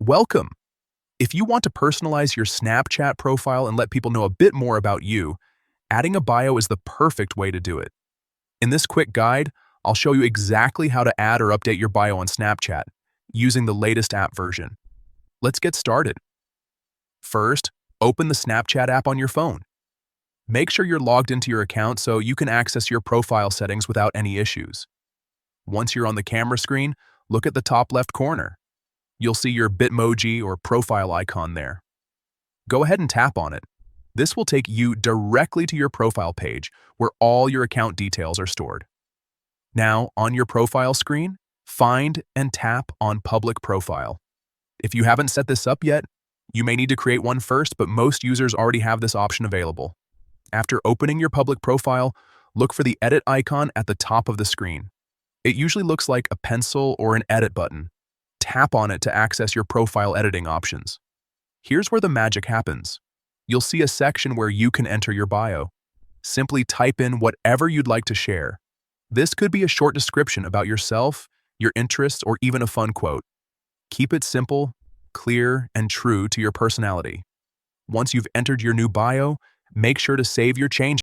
Welcome! If you want to personalize your Snapchat profile and let people know a bit more about you, adding a bio is the perfect way to do it. In this quick guide, I'll show you exactly how to add or update your bio on Snapchat using the latest app version. Let's get started. First, open the Snapchat app on your phone. Make sure you're logged into your account so you can access your profile settings without any issues. Once you're on the camera screen, look at the top left corner. You'll see your Bitmoji or profile icon there. Go ahead and tap on it. This will take you directly to your profile page where all your account details are stored. Now, on your profile screen, find and tap on Public Profile. If you haven't set this up yet, you may need to create one first, but most users already have this option available. After opening your public profile, look for the edit icon at the top of the screen. It usually looks like a pencil or an edit button. Tap on it to access your profile editing options. Here's where the magic happens. You'll see a section where you can enter your bio. Simply type in whatever you'd like to share. This could be a short description about yourself, your interests, or even a fun quote. Keep it simple, clear, and true to your personality. Once you've entered your new bio, make sure to save your changes.